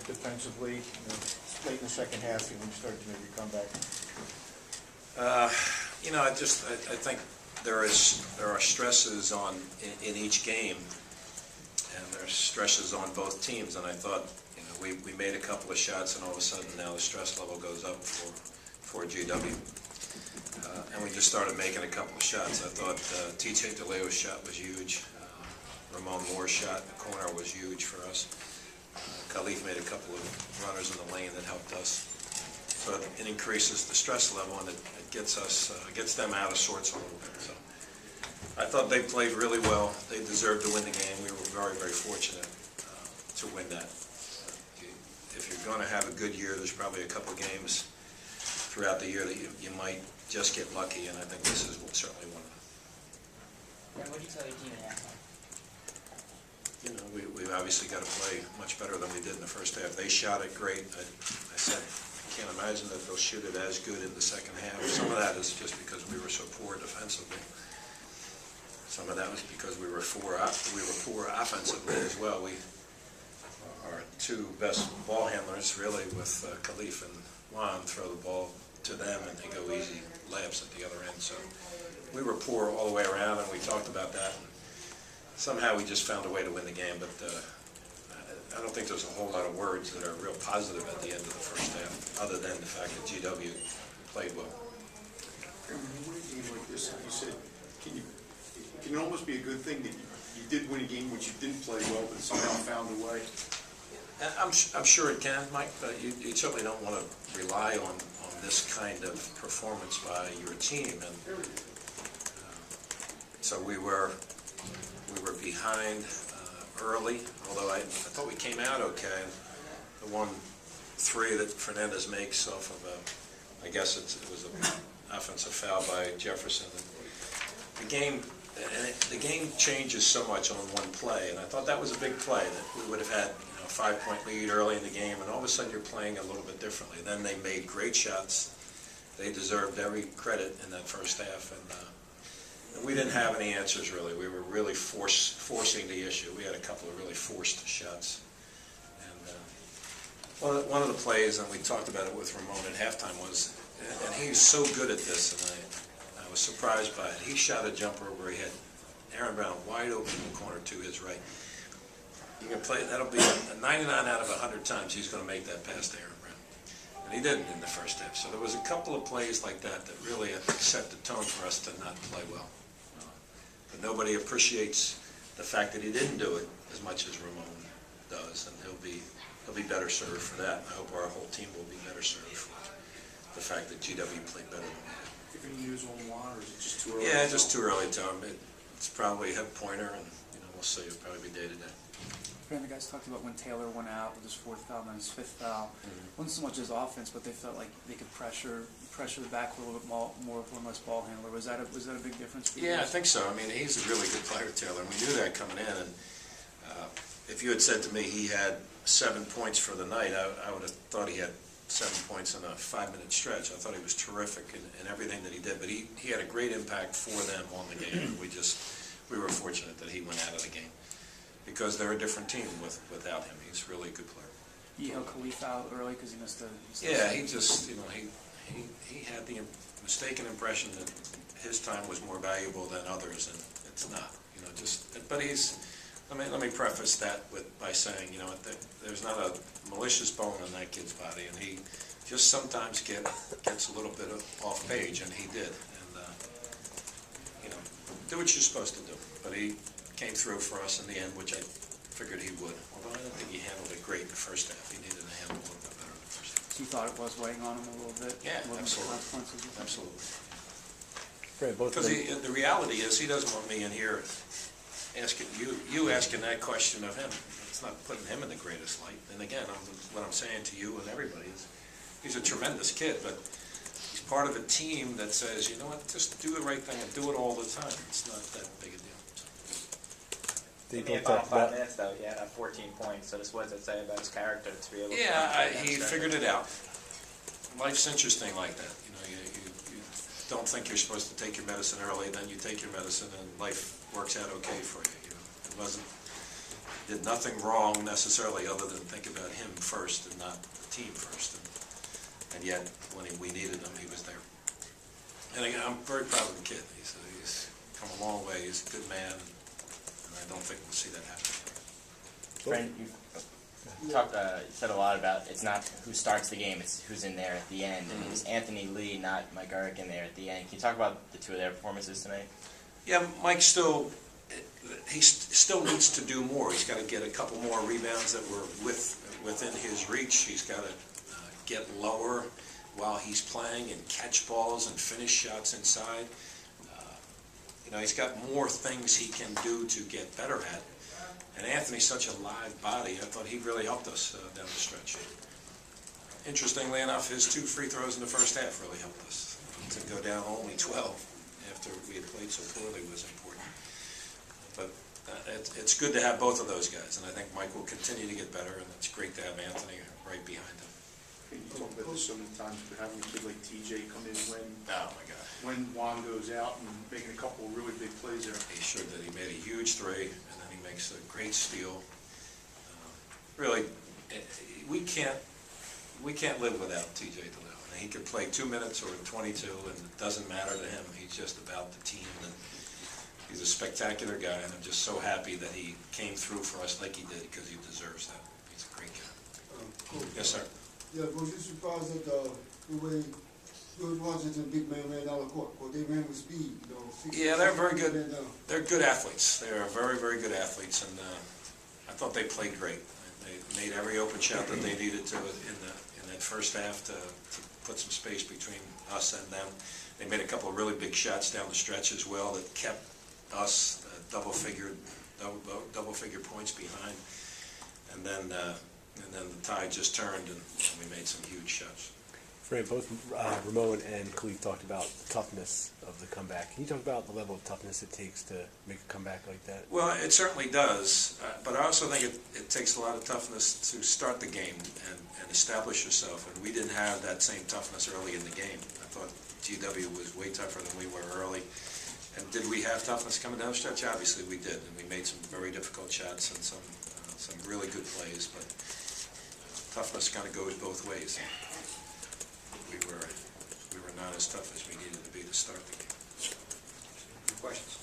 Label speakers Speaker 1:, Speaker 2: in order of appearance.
Speaker 1: defensively, late in the second half, when you started to maybe come back?
Speaker 2: I think there are stresses in each game, and there's stresses on both teams. And I thought, we made a couple of shots, and all of a sudden now the stress level goes up for GW. And we just started making a couple of shots. I thought T.J. DeLeo's shot was huge. Ramon Moore's shot in the corner was huge for us. Khalif made a couple of runners in the lane that helped us. So it increases the stress level, and it gets them out of sorts a little bit. So I thought they played really well. They deserved to win the game. We were very, very fortunate to win that. If you're going to have a good year, there's probably a couple of games throughout the year that you might just get lucky, and I think this is certainly one of them.
Speaker 3: Fran, what did you tell your team at halftime?
Speaker 2: We obviously got to play much better than we did in the first half. They shot it great. I said, I can't imagine that they'll shoot it as good in the second half. Some of that is just because we were so poor defensively. Some of that was because we were poor offensively as well. Our two best ball handlers, really, with Khalif and Juan, throw the ball to them, and they go easy layups at the other end. So we were poor all the way around, and we talked about that. And somehow we just found a way to win the game, but I don't think there's a whole lot of words that are real positive at the end of the first half, other than the fact that GW played well.
Speaker 1: When you win a game like this, you said, it can almost be a good thing that you did win a game which you didn't play well, but somehow found a way.
Speaker 2: I'm sure it can, Mike, but you certainly don't want to rely on this kind of performance by your team. And so we were behind early, although I thought we came out okay. The 1-3 that Fernandez makes off of I guess it was an offensive foul by Jefferson. And the game changes so much on one play, and I thought that was a big play, that we would have had a 5-point lead early in the game, and all of a sudden you're playing a little bit differently. Then they made great shots. They deserved every credit in that first half, and we didn't have any answers, really. We were really forcing the issue. We had a couple of really forced shots. And one of the plays, and we talked about it with Ramon at halftime, was, and he's so good at this, and I was surprised by it. He shot a jumper where he had Aaron Brown wide open in the corner to his right. You can play, that'll be 99 out of 100 times he's going to make that pass to Aaron Brown. And he didn't in the first half. So there was a couple of plays like that that really set the tone for us to not play well. But nobody appreciates the fact that he didn't do it as much as Ramon does, and he'll be better served for that. I hope our whole team will be better served for the fact that GW played better than we did.
Speaker 1: If you use on Juan, or is it just too early?
Speaker 2: Yeah, just too early to tell him. It's probably a pointer, and we'll see. It'll probably be day to day.
Speaker 4: Fran, the guys talked about when Taylor went out with his fourth foul and his fifth foul. Wasn't so much his offense, but they felt like they could pressure the back a little bit more with one less ball handler. Was that a big difference for you?
Speaker 2: Yeah, I think so. I mean, he's a really good player, Taylor, and we knew that coming in. And if you had said to me he had 7 points for the night, I would have thought he had 7 points in a 5-minute stretch. I thought he was terrific in everything that he did, but he had a great impact for them on the game. We were fortunate that he went out of the game, because they're a different team without him. He's really a good player.
Speaker 4: You held Khalif out early because he missed the...
Speaker 2: Yeah, he just, he had the mistaken impression that his time was more valuable than others, and it's not. But let me preface that by saying, there's not a malicious bone in that kid's body, and he just sometimes gets a little bit off page, and he did. And do what you're supposed to do. But he came through for us in the end, which I figured he would. Although I don't think he handled it great in the first half. He needed to handle it a little bit better in the first half.
Speaker 4: So you thought it was weighing on him a little bit?
Speaker 2: Yeah, absolutely. Absolutely.
Speaker 5: Great, both
Speaker 2: because the reality is, he doesn't want me in here asking you asking that question of him. It's not putting him in the greatest light. And again, what I'm saying to you and everybody is, he's a tremendous kid, but he's part of a team that says, you know what, just do the right thing and do it all the time. It's not that big a deal.
Speaker 3: In the final 5 minutes, though, he had 14 points. So what does it say about his character to be able to...
Speaker 2: Yeah, he figured it out. Life's interesting like that. You don't think you're supposed to take your medicine early, then you take your medicine, and life works out okay for you. It did nothing wrong necessarily other than think about him first and not the team first. And yet, when we needed him, he was there. And again, I'm very proud of the kid. He's come a long way. He's a good man, and I don't think we'll see that happen.
Speaker 6: Fran, you said a lot about it's not who starts the game, it's who's in there at the end. And it was Anthony Lee, not Mike Urick, in there at the end. Can you talk about the two of their performances tonight?
Speaker 2: Yeah, Mike he still needs to do more. He's got to get a couple more rebounds that were within his reach. He's got to get lower while he's playing and catch balls and finish shots inside. He's got more things he can do to get better at. And Anthony's such a live body. I thought he really helped us down the stretch. Interestingly enough, his 2 free throws in the first half really helped us. To go down only 12 after we had played so poorly was important. But it's good to have both of those guys, and I think Mike will continue to get better, and it's great to have Anthony right behind him.
Speaker 1: You talk about this so many times, but having a kid like TJ come in
Speaker 2: Oh my God.
Speaker 1: when Juan goes out and making a couple of really big plays there.
Speaker 2: He showed that he made a huge 3, and then he makes a great steal. Really, we can't live without TJ DeLeo. He could play 2 minutes or 22, and it doesn't matter to him. He's just about the team, and he's a spectacular guy, and I'm just so happy that he came through for us like he did, because he deserves that. He's a great guy.
Speaker 7: Coach,
Speaker 2: Yes, sir.
Speaker 7: yeah, was you surprised at the way George Washington big man ran down the court? Well, they ran with speed, you know.
Speaker 2: Yeah, they're very good.
Speaker 7: Ran down.
Speaker 2: They're good athletes. They are very, very good athletes, and I thought they played great. They made every open shot that they needed to in that first half to put some space between us and them. They made a couple of really big shots down the stretch as well that kept us double figure points behind, and then the tide just turned and we made some huge shots.
Speaker 5: Fran, both Ramon and Khalif talked about the toughness of the comeback. Can you talk about the level of toughness it takes to make a comeback like that?
Speaker 2: Well, it certainly does, but I also think it takes a lot of toughness to start the game and establish yourself, and we didn't have that same toughness early in the game. I thought GW was way tougher than we were early. And did we have toughness coming down the stretch? Obviously we did, and we made some very difficult shots and some really good plays, but toughness kind of goes both ways. We were not as tough as we needed to be to start the game.
Speaker 1: Questions?